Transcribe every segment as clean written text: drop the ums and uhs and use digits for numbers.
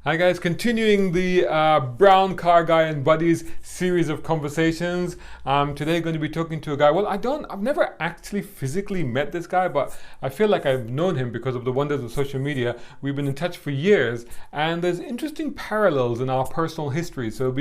Hi guys, continuing the Brown Car Guy and Buddies series of conversations. Today going to be talking to a guy. Well, I've never actually physically met this guy, but I feel like I've known him because of the wonders of social media. We've been in touch for years, and there's interesting parallels in our personal history. So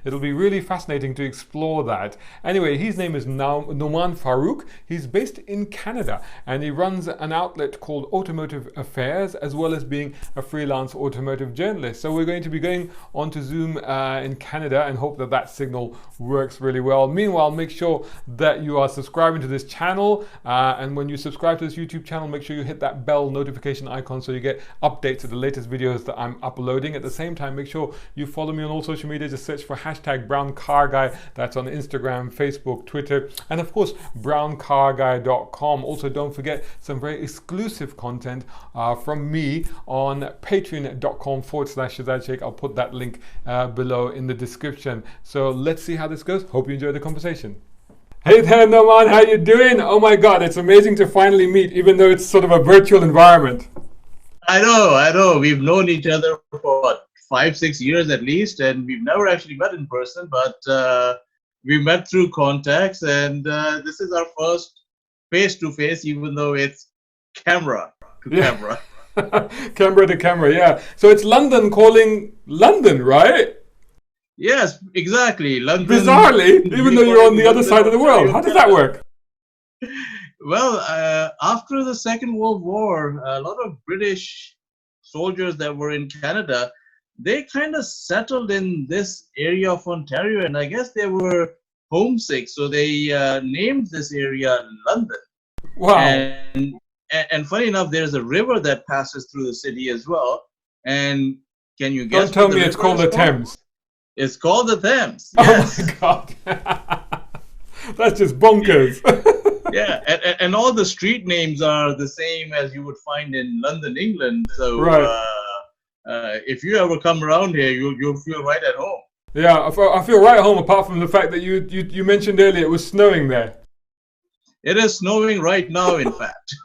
it'll be really fascinating to explore that. Anyway, his name is Naumanfarooq. He's based in Canada, and he runs an outlet called Automotive Affairs, as well as being a freelance automotive journalist. So we're going to be going on to Zoom in Canada and hope that that signal works really well. Meanwhile, make sure that you are subscribing to this channel. And when you subscribe to this YouTube channel, make sure you hit that bell notification icon so you get updates of the latest videos that I'm uploading. At the same time, make sure you follow me on all social media. Just search for hashtag BrownCarGuy. That's on Instagram, Facebook, Twitter, and of course, BrownCarGuy.com. Also, don't forget some very exclusive content from me on patreon.com/Shazad Sheikh. I'll put that link below in the description. So let's see how this goes. Hope you enjoy the conversation. Hey there, Nauman, how you doing? Oh my God, it's amazing to finally meet, even though it's sort of a virtual environment. I know. We've known each other for what, 5-6 years at least, and we've never actually met in person, but we met through contacts, and this is our first face-to-face, even though it's camera to camera. Camera to camera, yeah. So it's London calling London, right? Yes, exactly. London. Bizarrely, even though you're on the other side of the world. How does that work? Well, after the Second World War, a lot of British soldiers that were in Canada, they kind of settled in this area of Ontario, and I guess they were homesick, so they named this area London. Wow. And funny enough, there's a river that passes through the city as well. And can you guess? Don't tell me it's called the Thames. It's called the Thames. Yes. Oh my God. That's just bonkers. Yeah, and all the street names are the same as you would find in London, England. So right. If you ever come around here, you'll feel right at home. Yeah, I feel right at home, apart from the fact that you mentioned earlier it was snowing there. It is snowing right now, in fact.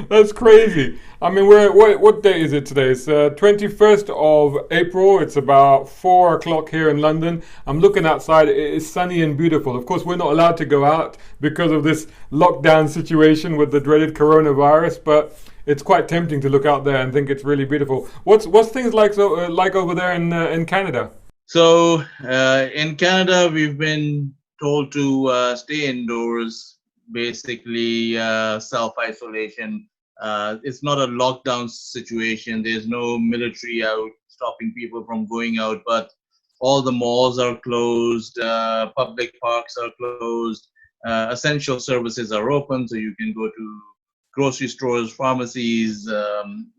That's crazy. I mean, what day is it today? It's 21st of April. It's about 4 o'clock here in London. I'm looking outside. It is sunny and beautiful. Of course, we're not allowed to go out because of this lockdown situation with the dreaded coronavirus, but it's quite tempting to look out there and think it's really beautiful. What's things like over there in Canada? So in Canada, we've been told to stay indoors, basically self-isolation. It's not a lockdown situation. There's no military out stopping people from going out, but all the malls are closed, public parks are closed, essential services are open, so you can go to grocery stores, pharmacies,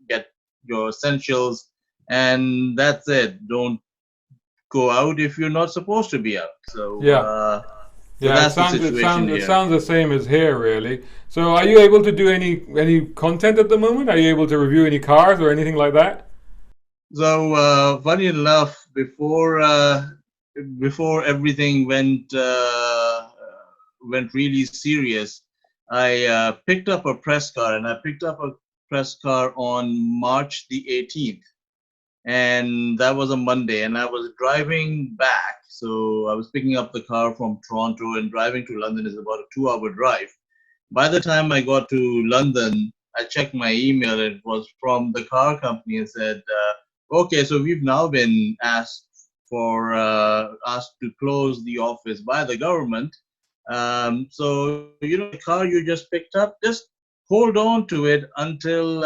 get your essentials, and that's it. Don't go out if you're not supposed to be out. So yeah. So yeah, that's the situation it sounds the same as here, really. So are you able to do any content at the moment? Are you able to review any cars or anything like that? So funny enough, before everything went really serious, I picked up a press car, and I picked up a press car on March the 18th. And that was a Monday, and I was driving back. So I was picking up the car from Toronto, and driving to London is about a 2-hour drive. By the time I got to London, I checked my email. It was from the car company and said, okay, so we've now been asked to close the office by the government. So, the car you just picked up, just hold on to it until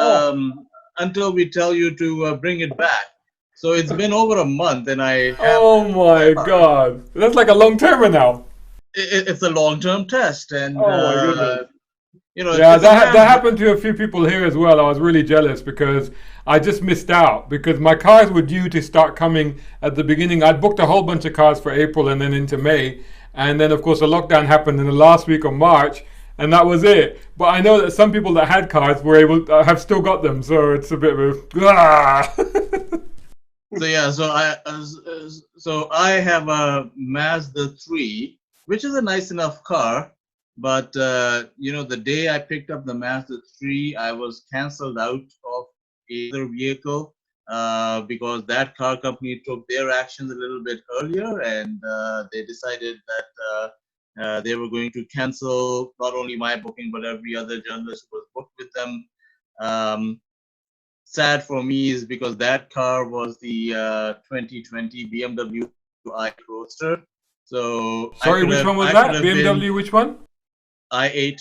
we tell you to bring it back. So it's been over a month, and I have. Oh my God, that's like a long-termer now. It's a long-term test, and oh my goodness. Yeah, that happened to a few people here as well. I was really jealous because I just missed out because my cars were due to start coming at the beginning. I'd booked a whole bunch of cars for April and then into May, and then of course the lockdown happened in the last week of March. And that was it. But I know that some people that had cars were able to, have still got them. So it's a bit of a. So yeah, so I have a Mazda 3, which is a nice enough car. But the day I picked up the Mazda 3, I was canceled out of either vehicle. because that car company took their actions a little bit earlier, and they decided that they were going to cancel not only my booking but every other journalist who was booked with them. Um, Sad for me is because that car was the 2020 BMW i8 Roadster. So Sorry, which one was I could that? have been BMW, which one? i8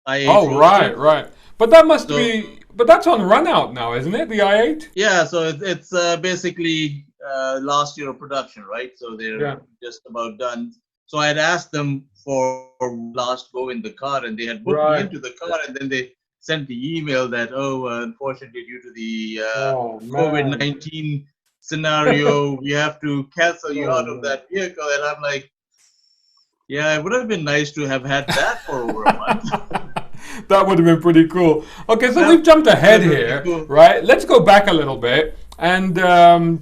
i8 Oh, right, Roadster. right. But that must So be, but that's on run out now, isn't it? The i8? yeah, so it's basically last year of production, right? So they're Yeah. just about done. So I had asked them for last go in the car, and they had booked me Right. into the car, and then they sent the email that, oh, unfortunately, due to the Oh, man. COVID-19 scenario, we have to cancel you Oh, out of man. that vehicle. And I'm like, yeah, it would have been nice to have had that for over a month. That would have been pretty cool. Okay, so That we've jumped ahead would have been here, cool. right? Let's go back a little bit. And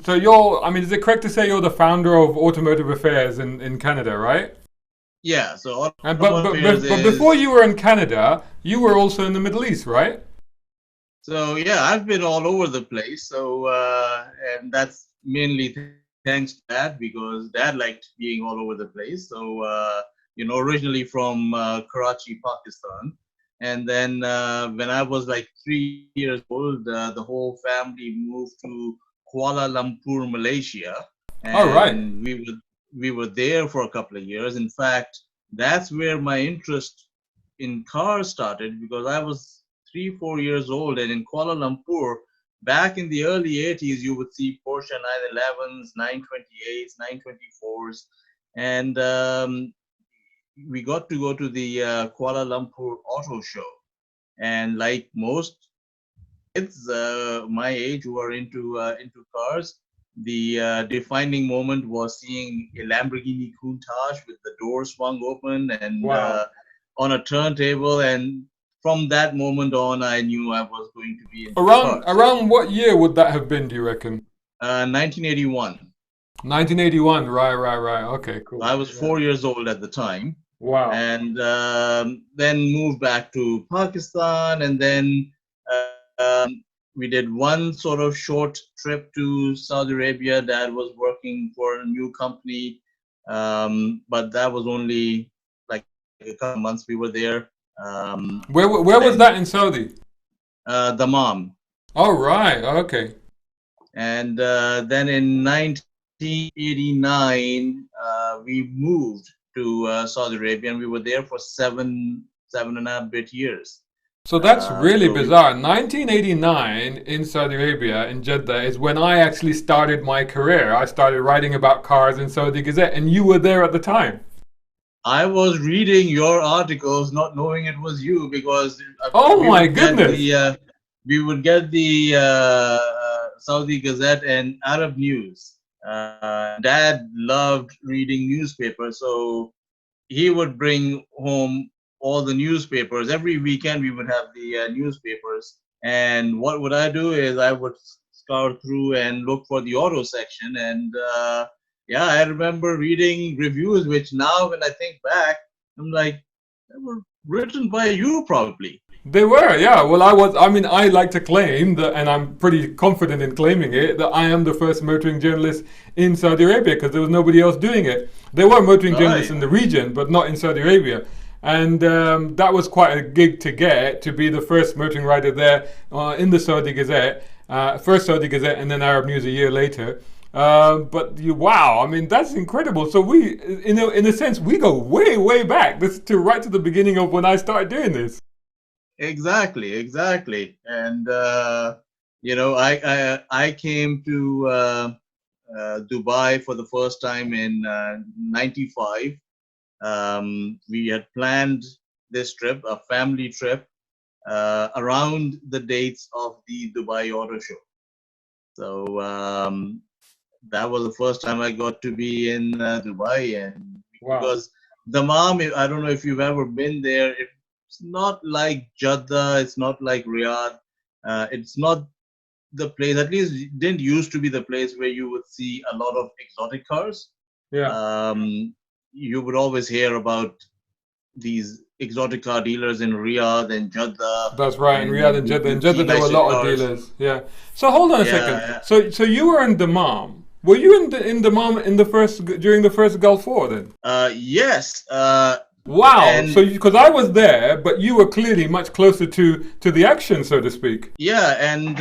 so you're, I mean, is it correct to say you're the founder of Automotive Affairs in Canada, right? Yeah, so And Automotive Affairs but before is. you were in Canada, you were also in the Middle East, right? So yeah, I've been all over the place. So and that's mainly thanks to Dad, because Dad liked being all over the place. So originally from Karachi, Pakistan, and then when I was like 3 years old, the whole family moved to Kuala Lumpur, Malaysia, All right. and we were there for a couple of years. In fact, that's where my interest in cars started, because I was 3, 4 years old, and in Kuala Lumpur, back in the early 80s, you would see Porsche 911s, 928s, 924s, and we got to go to the Kuala Lumpur Auto Show. And like most kids my age who are into cars, the defining moment was seeing a Lamborghini Countach with the door swung open and Wow. on a turntable. And from that moment on, I knew I was going to be into cars. Around what year would that have been, do you reckon? 1981. 1981. Right, right, right. Okay, So cool. I was Yeah. 4 years old at the time, Wow. and then moved back to Pakistan, and then we did one sort of short trip to Saudi Arabia. Dad was working for a new company, but that was only like a couple of months we were there. Where was Then that in Saudi? the mom, Oh, right. Okay. and then in 1989 we moved to Saudi Arabia, and we were there for seven and a half bit years. So that's really So we bizarre. 1989 in Saudi Arabia, in Jeddah, is when I actually started my career. I started writing about cars in Saudi Gazette, and you were there at the time. I was reading your articles, not knowing it was you, because Oh we my would get goodness. the Saudi Gazette and Arab News. Dad loved reading newspapers, so he would bring home all the newspapers. Every weekend we would have the newspapers. And what would I do is I would scour through and look for the auto section. And yeah, I remember reading reviews, which now when I think back, I'm like, they were written by you probably. They were, yeah. Well, I mean, I like to claim that, and I'm pretty confident in claiming it, that I am the first motoring journalist in Saudi Arabia because there was nobody else doing it. There were motoring journalists Right. in the region, but not in Saudi Arabia. And that was quite a gig to get, to be the first motoring writer there in the Saudi Gazette, first Saudi Gazette and then Arab News a year later. Wow, I mean, that's incredible. So we, in a sense, we go way, way back. This to right to the beginning of when I started doing this. Exactly, exactly. And I came to Dubai for the first time in '95. We had planned this trip, a family trip, around the dates of the Dubai Auto Show. So that was the first time I got to be in Dubai, and Wow. because the mom, I don't know if you've ever been there. It's not like Jeddah. It's not like Riyadh. It's not the place. At least it didn't used to be the place where you would see a lot of exotic cars. Yeah. You would always hear about these exotic car dealers in Riyadh and Jeddah, That's right. In Riyadh and and Jeddah. In you'd see Jeddah, there were a nicer lot of cars. dealers. Yeah. So hold on a second. Yeah, So you were in Dammam. Were you in Dammam in the first during the first Gulf War then? yes. Wow. So And because I was there, but you were clearly much closer to the action, so to speak. yeah, and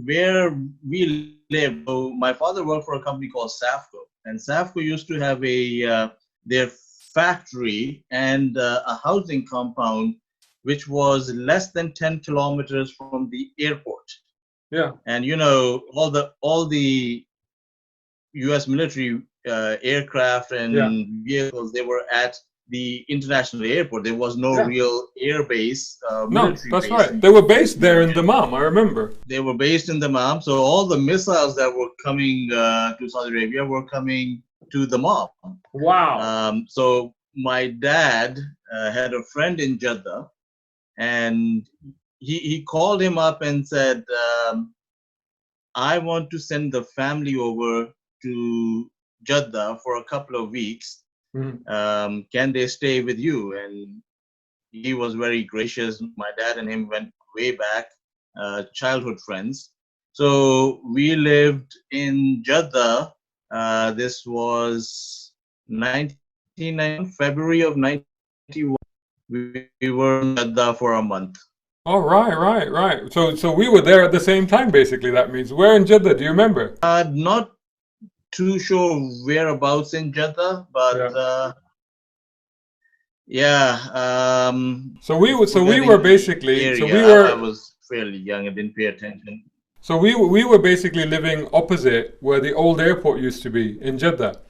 where we live, so my father worked for a company called Safco, and Safco used to have their factory and a housing compound which was less than 10 kilometers from the airport. Yeah. And you know, all the U.S. military aircraft Yeah. and vehicles, they were at the international airport. There was no Yeah. real air base, No, military that's base right. They were based in there in Jeddah. Dammam. I remember. They were based in Dammam, so all the missiles that were coming to Saudi Arabia were coming to Dammam. Wow. So my dad had a friend in Jeddah, and he called him up and said, I want to send the family over to Jeddah for a couple of weeks. Mhm. Can they stay with you? And he was very gracious. My dad and him went way back, childhood friends. So we lived in Jeddah. This was 1991, February of 91. We were in Jeddah for a month. Oh, right. So we were there at the same time, basically. That means where in Jeddah? Do you remember? Not too sure whereabouts in Jeddah, but Yeah. yeah, So we forgetting were the basically so area. we I were was fairly young. I didn't pay attention. we were basically living opposite where the old airport used to be in Jeddah,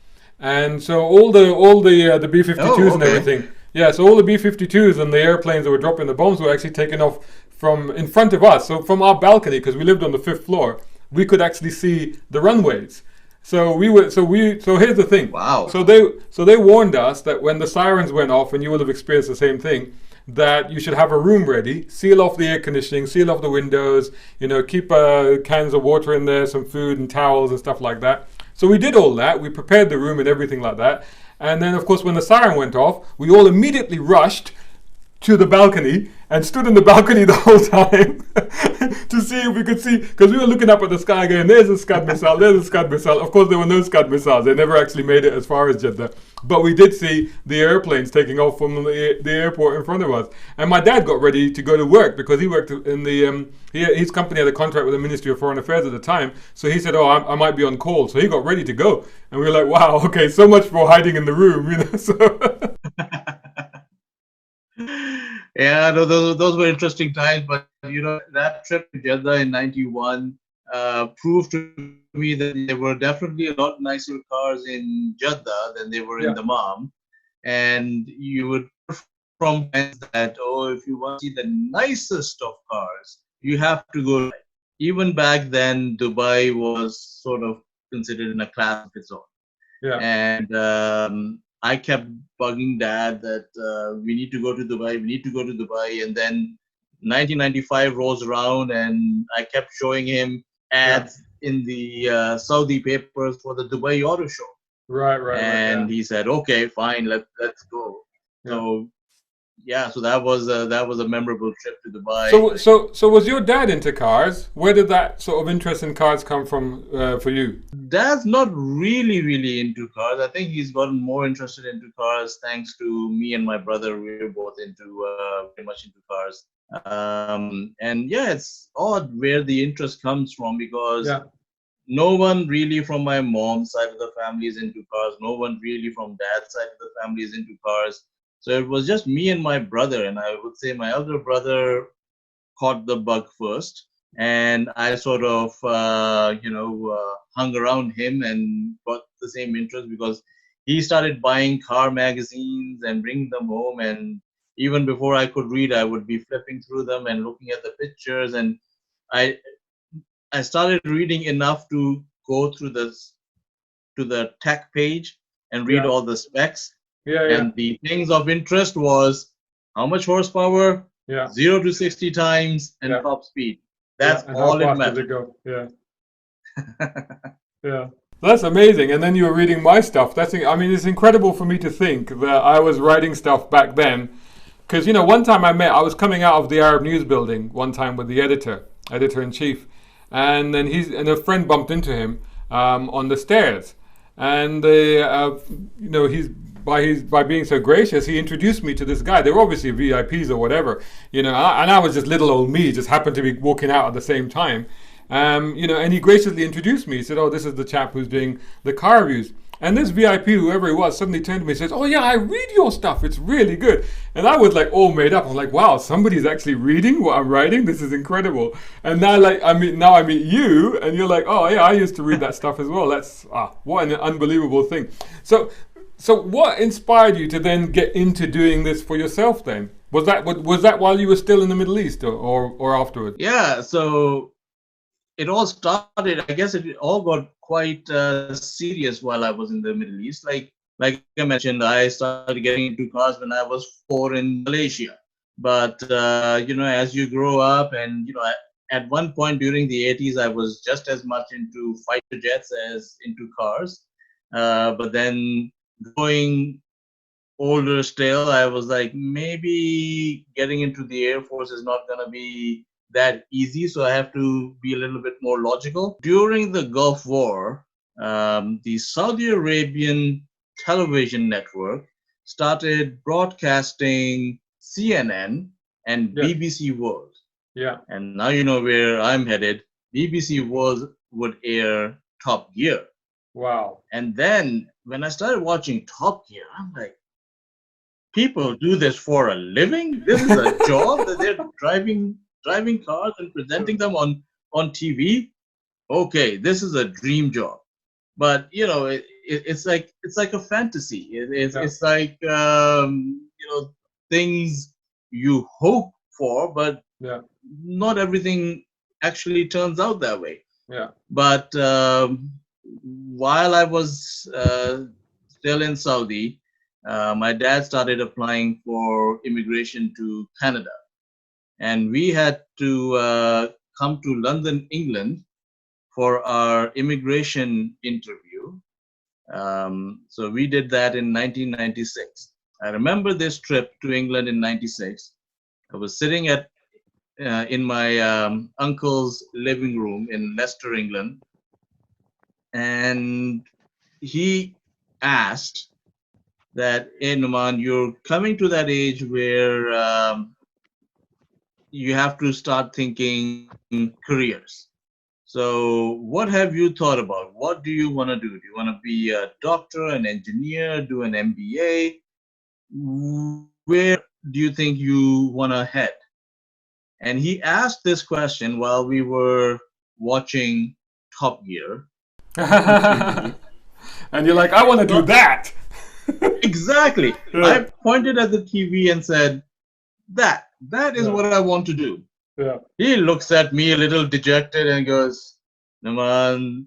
and so all the B-52s Oh, and okay. everything. Yeah, so all the B-52s and the airplanes that were dropping the bombs were actually taken off from in front of us. So from our balcony, because we lived on the fifth floor, we could actually see the runways. So here's the thing. Wow. So they warned us that when the sirens went off, and you will have experienced the same thing, that you should have a room ready, seal off the air conditioning, seal off the windows, keep cans of water in there, some food and towels and stuff like that. So we did all that. We prepared the room and everything like that. And then, of course, when the siren went off, we all immediately rushed to the balcony and stood in the balcony the whole time to see if we could see, because we were looking up at the sky going, there's a Scud missile, there's a Scud missile. Of course, there were no Scud missiles. They never actually made it as far as Jeddah. But we did see the airplanes taking off from the airport in front of us. And my dad got ready to go to work because he worked in the, his company had a contract with the Ministry of Foreign Affairs at the time. So he said, oh, I might be on call. So he got ready to go. And we were like, wow, okay, so much for hiding in the room, So Yeah, no, those were interesting times. But that trip to Jeddah in '91 proved to me that there were definitely a lot nicer cars in Jeddah than they were in Yeah. Dammam. And you would hear from friends that, oh, if you want to see the nicest of cars, you have to go. Even back then, Dubai was sort of considered in a class of its own. yeah. And I kept bugging Dad that we need to go to Dubai, we need to go to Dubai. And then 1995 rolls around, and I kept showing him ads in the Saudi papers for the Dubai Auto Show. Right. And he said, "Okay, fine, let's go." Yeah. So yeah, so that was a memorable trip to Dubai. So was your dad into cars? Where did that sort of interest in cars come from for you? Dad's not really into cars. I think he's gotten more interested into cars thanks to me and my brother. We're both very much into cars. And yeah, it's odd where the interest comes from, because Yeah. no one really from my mom's side of the family is into cars. No one really from dad's side of the family is into cars. So it was just me and my brother, and I would say my elder brother caught the bug first, and I sort of hung around him and got the same interest, because he started buying car magazines and bringing them home, and even before I could read, I would be flipping through them and looking at the pictures, and I started reading enough to go through the tech page and read Yeah. all the specs. Yeah. And the things of interest was how much horsepower, Yeah. 0 to 60 times, and Yeah. top speed. That's And all how it fast does mattered. it go? Yeah. Yeah. That's amazing. And then you were reading my stuff. I mean, it's incredible for me to think that I was writing stuff back then Because, you know, one time I was coming out of the Arab News building one time with the editor in chief, and then a friend bumped into him on the stairs, and you know, by being so gracious, he introduced me to this guy. They were obviously VIPs or whatever, you know, and I was just little old me, just happened to be walking out at the same time, you know, and he graciously introduced me. He said, "Oh, this is the chap who's doing the car reviews." And this VIP, whoever he was, suddenly turned to me and says, "Oh yeah, I read your stuff. It's really good." And I was like all made up. I'm like, "Wow, somebody's actually reading what I'm writing. This is incredible." And now, now I meet you, and you're like, "Oh yeah, I used to read that stuff as well." That's what an unbelievable thing. So what inspired you to then get into doing this for yourself? Then was that while you were still in the Middle East, or afterwards? Yeah, so it all started, I guess it all got quite serious while I was in the Middle East. Like I mentioned, I started getting into cars when I was 4 in Malaysia. But you know, as you grow up, and you know, at one point during the 80s, I was just as much into fighter jets as into cars. But then going older still, I was like, maybe getting into the Air Force is not going to be that easy, so I have to be a little bit more logical. During the Gulf War, the Saudi Arabian television network started broadcasting CNN and Yeah, BBC World. yeah. And now you know where I'm headed. BBC World would air Top Gear. Wow. And then when I started watching Top Gear, I'm like, people do this for a living? This is a job that they're driving cars and presenting them on TV? Okay, this is a dream job. But you know, it's like a fantasy. Yeah, It's like you know, things you hope for, but yeah, not everything actually turns out that way. yeah. But while I was still in Saudi, my dad started applying for immigration to Canada, and we had to come to London, England, for our immigration interview. So we did that in 1996. I remember this trip to England in '96. I was sitting in my uncle's living room in Leicester, England, and he asked that, "Hey, Numan, you're coming to that age where you have to start thinking careers. So, what have you thought about? What do you want to do? Do you want to be a doctor, an engineer, do an MBA? Where do you think you want to head?" And he asked this question while we were watching Top Gear on TV. And you're like, "I want to do So, that." exactly. Yeah, I pointed at the TV and said, that is yeah, what I want to do. yeah, He looks at me a little dejected and goes, "Naman,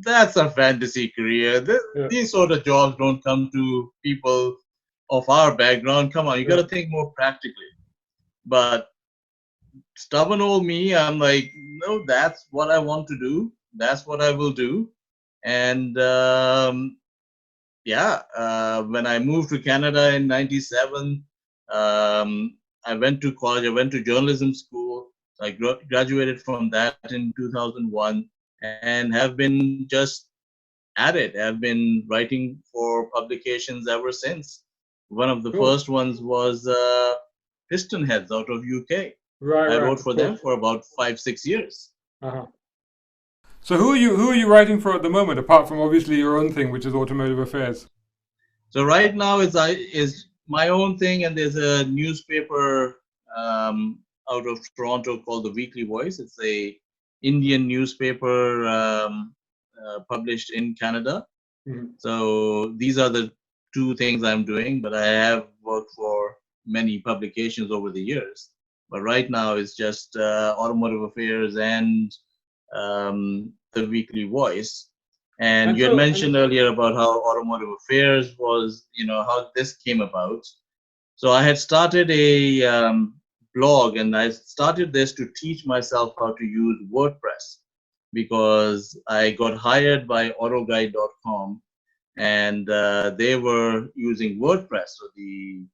that's a fantasy career. yeah, These sort of jobs don't come to people of our background. Come on, you got yeah. to think more practically." But stubborn old me, I'm like, no, that's what I want to do. That's what I will do. And yeah, when I moved to Canada in '97, I went to college. I went to journalism school. I graduated from that in 2001, and have been just at it. I've been writing for publications ever since. One of the Cool. first ones was Piston Heads out of UK. Right, I right, wrote of for them course. for about 5-6 years. Uh-huh. So who are you writing for at the moment, apart from obviously your own thing, which is Automotive Affairs? So right now is my own thing, and there's a newspaper out of Toronto called the Weekly Voice. It's a Indian newspaper published in Canada. Mhm. So these are the two things I'm doing, but I have worked for many publications over the years. But right now it's just Automotive Affairs and the Weekly Voice. And And you had so, and mentioned earlier about how Automotive Affairs was, how this came about. So I had started a blog, and I started this to teach myself how to use WordPress because I got hired by autoguide.com, and they were using WordPress. So the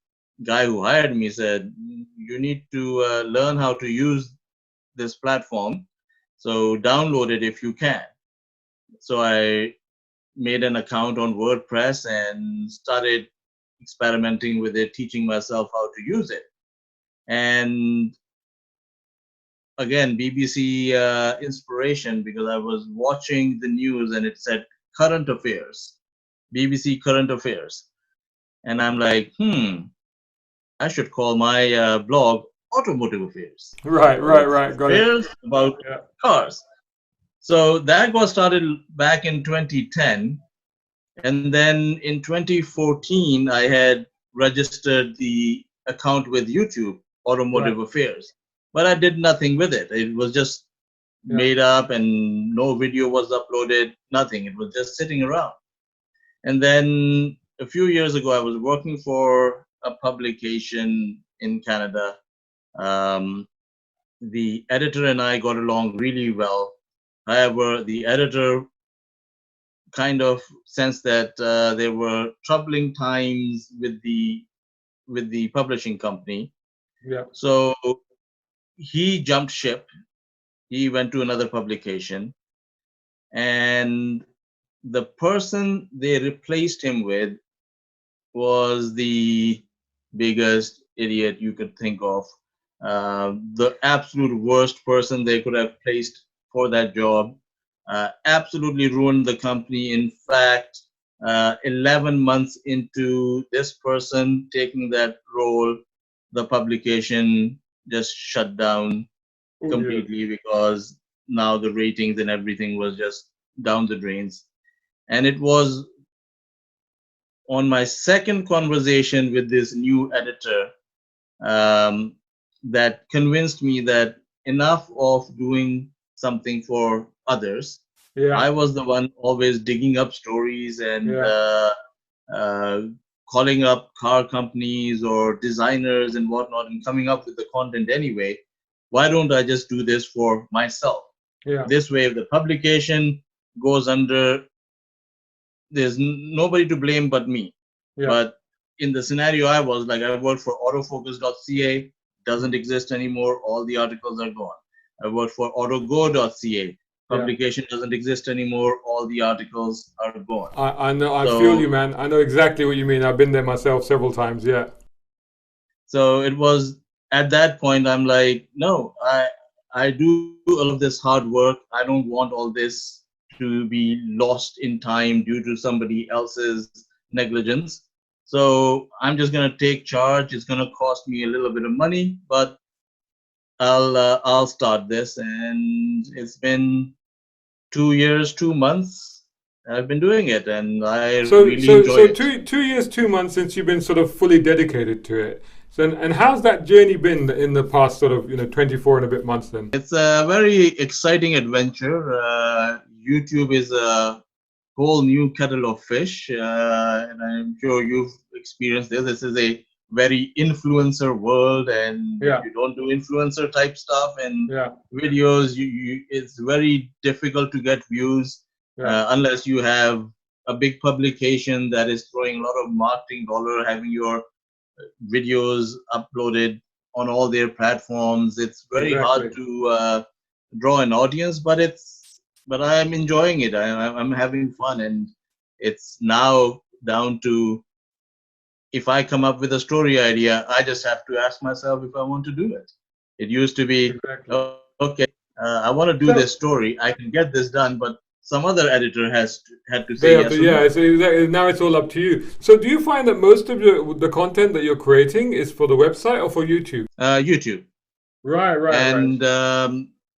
guy who hired me said, you need to learn how to use this platform. So download it if you can. So I made an account on WordPress and started experimenting with it, teaching myself how to use it. And again, BBC inspiration, because I was watching the news and it said current affairs, BBC current affairs. And I'm like, I should call my blog Automotive Affairs. Right. Got it. Affairs about cars. So that got started back in 2010. And then in 2014, I had registered the account with YouTube, Automotive Affairs. But I did nothing with it. It was just made up and no video was uploaded, nothing. It was just sitting around. And then a few years ago, I was working for a publication in Canada. The editor and I got along really well. However, the editor kind of sensed that there were troubling times with the publishing company. Yeah. So he jumped ship. He went to another publication, and the person they replaced him with was the biggest idiot you could think of. The absolute worst person they could have placed for that job. Absolutely ruined the company. In fact, 11 months into this person taking that role, the publication just shut down completely because now the ratings and everything was just down the drains. And it was on my second conversation with this new editor that convinced me that enough of doing something for others. I was the one always digging up stories and calling up car companies or designers and whatnot and coming up with the content anyway. Why don't I just do this for myself? This way, if the publication goes under, there's nobody to blame but me. But in the scenario I was, like, I worked for autofocus.ca, doesn't exist anymore. All the articles are gone. I worked for autogo.ca. Publication doesn't exist anymore. All the articles are gone. I know. I feel you, man. I know exactly what you mean. I've been there myself several times. Yeah. So it was at that point I'm like, no, I do all of this hard work. I don't want all this to be lost in time due to somebody else's negligence. So I'm just gonna take charge. It's gonna cost me a little bit of money, but I'll start this. And it's been 2 years, 2 months. I've been doing it, and I really enjoy it. So 2 years, 2 months since you've been sort of fully dedicated to it. So and how's that journey been in the past sort of 24 and a bit months then? It's a very exciting adventure. YouTube is a whole new kettle of fish, and I'm sure you've experienced this. This is a very influencer world, and if you don't do influencer type stuff and videos, it's very difficult to get views unless you have a big publication that is throwing a lot of marketing dollar, having your videos uploaded on all their platforms. It's very hard to draw an audience, but I'm enjoying it. I'm having fun, and it's now down to, if I come up with a story idea, I just have to ask myself if I want to do it. It used to be, okay, I want to do this story. I can get this done, but some other editor had to say yes or no. So exactly, now it's all up to you. So do you find that most of the content that you're creating is for the website or for YouTube? YouTube. Right. And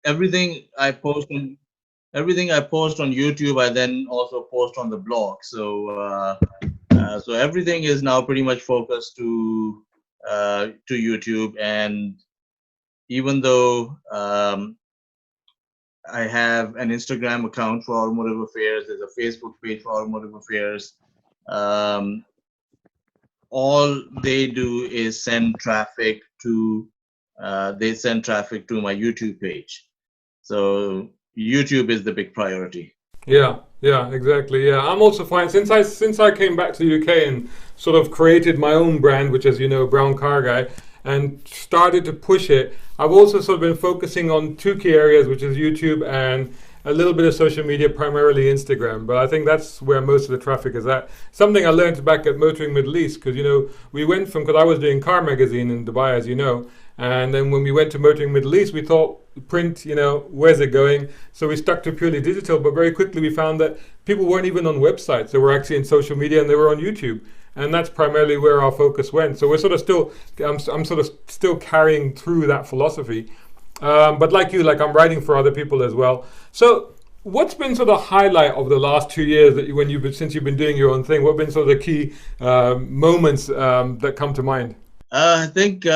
everything I post on YouTube, I then also post on the blog. So so everything is now pretty much focused to YouTube. And even though I have an Instagram account for Automotive Affairs, there's a Facebook page for Automotive Affairs, all they do is send traffic to my YouTube page. So YouTube is the big priority. Yeah, yeah, exactly. Yeah, I'm also fine since I came back to the UK and sort of created my own brand, which, as you know, Brown Car Guy, and started to push it. I've also sort of been focusing on two key areas, which is YouTube and a little bit of social media, primarily Instagram. But I think that's where most of the traffic is at. Something I learned back at Motoring Middle East, because we went from, because I was doing car magazine in Dubai, as you know, and then when we went to Motoring Middle East, we thought print, where's it going? So we stuck to purely digital, but very quickly we found that people weren't even on websites. They were actually in social media and they were on YouTube. And that's primarily where our focus went. So we're sort of still, I'm sort of still carrying through that philosophy. But like you, like I'm writing for other people as well. So what's been sort of highlight of the last 2 years that since you've been doing your own thing? What have been sort of the key moments that come to mind? I think there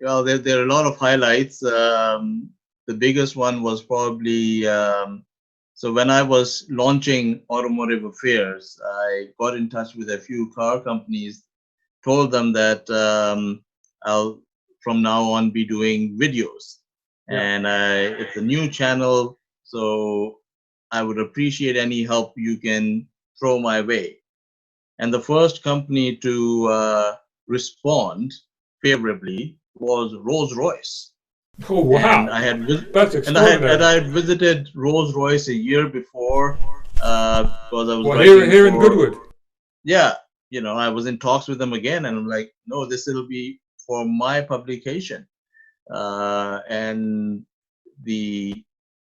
are a lot of highlights. The biggest one was probably so when I was launching Automotive Affairs, I got in touch with a few car companies, told them that I'll from now on be doing videos, Yeah. and it's a new channel, so I would appreciate any help you can throw my way. And the first company to respond favorably was Rolls-Royce. Oh And wow, I had that's extraordinary. I had visited Rolls-Royce a year before because I was Well, writing here in for, Goodwood. yeah, I was in talks with them again, and I'm like, no, this will be for my publication. And the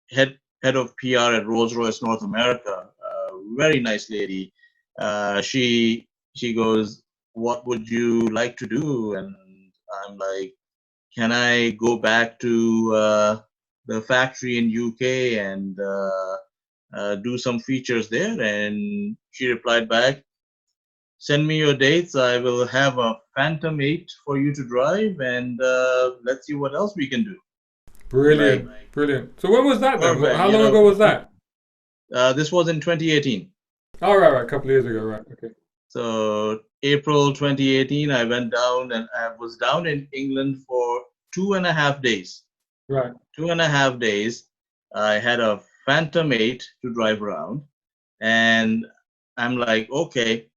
head of PR at Rolls-Royce North America, very nice lady. She goes, "What would you like to do?" And I'm like, "Can I go back to the factory in UK and do some features there?" And she replied back, "Send me your dates. I will have a Phantom 8 for you to drive, and let's see what else we can do." Like, Brilliant, brilliant. So when was that then? perfect. How long ago was that? This was in 2018. Oh, right, a couple of years ago, right? Okay. So April 2018, I went down and I was down in England for 2.5 days. Right. 2.5 days. I had a Phantom 8 to drive around, and I'm like, okay,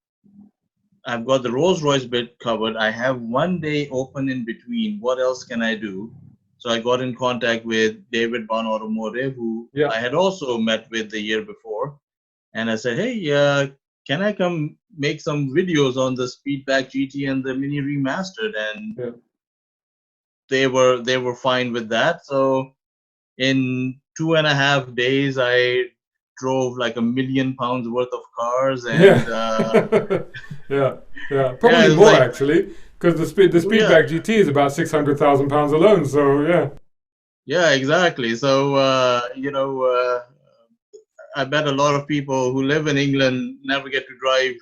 I've got the Rolls-Royce bit covered. I have one day open in between. What else can I do? So I got in contact with David Bond Automotive, who Yeah. I had also met with the year before. And I said, hey, can I come make some videos on the Speedback GT and the Mini Remastered? And Yeah. they were fine with that. So in 2.5 days, I drove like 1 million pounds worth of cars, and Yeah. Yeah. Yeah. yeah, Probably it was more like, actually, because the yeah, Speedback GT is about 600,000 pounds alone. So yeah. yeah, exactly. So I bet a lot of people who live in England never get to drive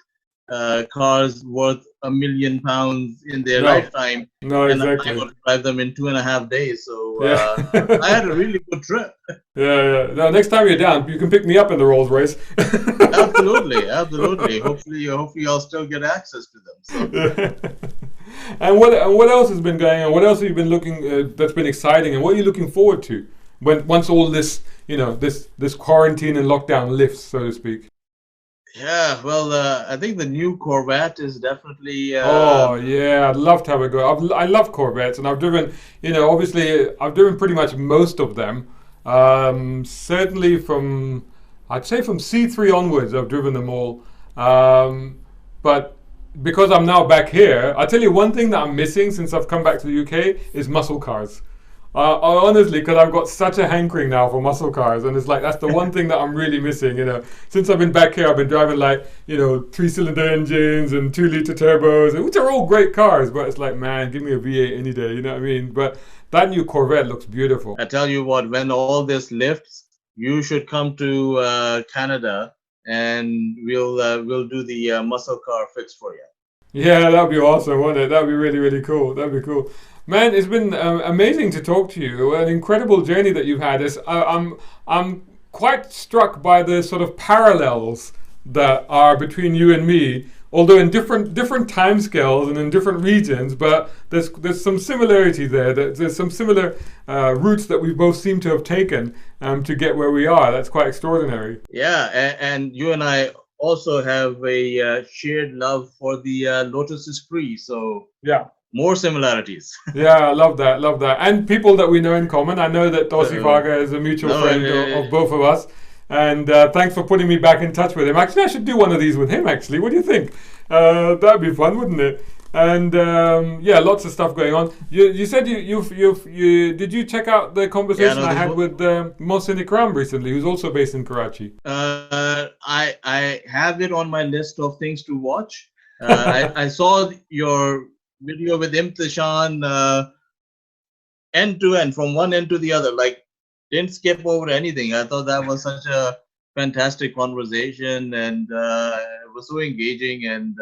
cars worth 1 million pounds in their No. lifetime, No. and I Exactly. got to drive them in 2.5 days. So Yeah. I had a really good trip. Yeah. Yeah. No. Next time you're down, you can pick me up in the Rolls Royce. Absolutely, absolutely. Hopefully, I'll still get access to them. So. Yeah. And what else has been going on? What else have you been looking that's been exciting, and what are you looking forward to once all this this quarantine and lockdown lifts, so to speak? Yeah, well, I think the new Corvette is definitely Oh yeah, I'd love to have a go. I love Corvettes, and I've driven. Obviously, I've driven pretty much most of them. Certainly from, I'd say from C3 onwards, I've driven them all. But because I'm now back here, I tell you one thing that I'm missing since I've come back to the UK is muscle cars. Honestly, because I've got such a hankering now for muscle cars, and it's like that's the one thing that I'm really missing. Since I've been back here, I've been driving like 3-cylinder engines and 2-liter turbos, which are all great cars. But it's like, man, give me a V8 any day. You know what I mean? But that new Corvette looks beautiful. I tell you what, when all this lifts, you should come to Canada, and we'll do the muscle car fix for you. Yeah, that'd be awesome, wouldn't it? That'd be really, really cool. That'd be cool. Man, it's been amazing to talk to you. An incredible journey that you've had. I'm quite struck by the sort of parallels that are between you and me although in different time scales and in different regions, but there's some similarity there. There's some similar routes that we both seem to have taken to get where we are. That's quite extraordinary. Yeah, and you and I also have a shared love for the Lotus Esprit. So yeah, more similarities. Yeah, I love that. And people that we know in common. I know that Dossi Varga is a mutual friend of both of us. And thanks for putting me back in touch with him. Actually, I should do one of these with him, actually. What do you think? That'd be fun, wouldn't it? And yeah, lots of stuff going on. You said did you check out the conversation I had with Mohsin Ikram recently, who's also based in Karachi? I have it on my list of things to watch. I saw your video with Imtishan end to end, from one end to the other, like didn't skip over anything. I thought that was such a fantastic conversation, and it was so engaging, and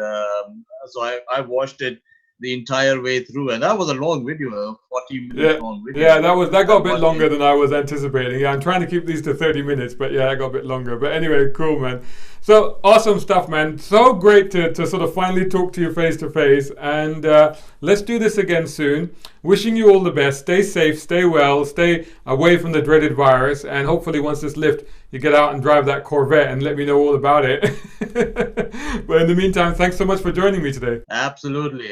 so I watched it the entire way through, and that was a long video, a 40-minute long video. Yeah, that got a bit longer than I was anticipating. Yeah, I'm trying to keep these to 30 minutes, but yeah, I got a bit longer. But anyway, cool, man. So awesome stuff, man. So great to sort of finally talk to you face to face, and let's do this again soon. Wishing you all the best. Stay safe, stay well, stay away from the dreaded virus, and hopefully once this lifts, you get out and drive that Corvette and let me know all about it. But in the meantime, thanks so much for joining me today. Absolutely.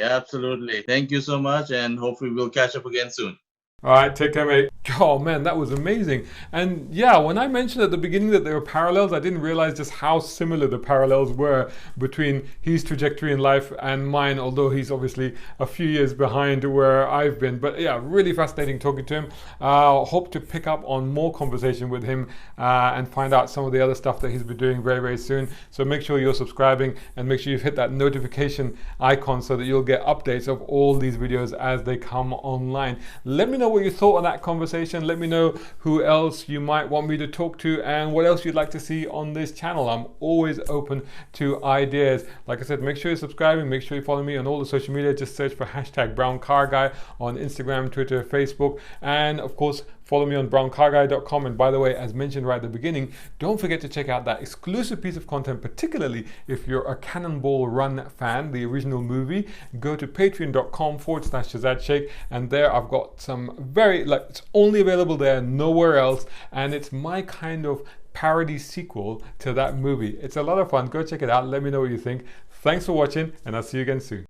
Thank you so much, and hopefully we'll catch up again soon. All right, take care, mate. Oh man, that was amazing. And yeah, when I mentioned at the beginning that there were parallels, I didn't realize just how similar the parallels were between his trajectory in life and mine, although he's obviously a few years behind where I've been. But yeah, really fascinating talking to him. Hope to pick up on more conversation with him and find out some of the other stuff that he's been doing very, very soon. So make sure you're subscribing and make sure you've hit that notification icon so that you'll get updates of all these videos as they come online. Let me know what you thought on that conversation. Let me know who else you might want me to talk to and what else you'd like to see on this channel. I'm always open to ideas. Like I said, make sure you're subscribing, make sure you follow me on all the social media. Just search for hashtag BrownCarGuy on Instagram, Twitter, Facebook, and of course follow me on browncarguy.com. And by the way, as mentioned right at the beginning, don't forget to check out that exclusive piece of content, particularly if you're a Cannonball Run fan, the original movie. Go to patreon.com/Shazad Sheikh, and there I've got some it's only available there, nowhere else, and it's my kind of parody sequel to that movie. It's a lot of fun. Go check it out. Let me know what you think. Thanks for watching, and I'll see you again soon.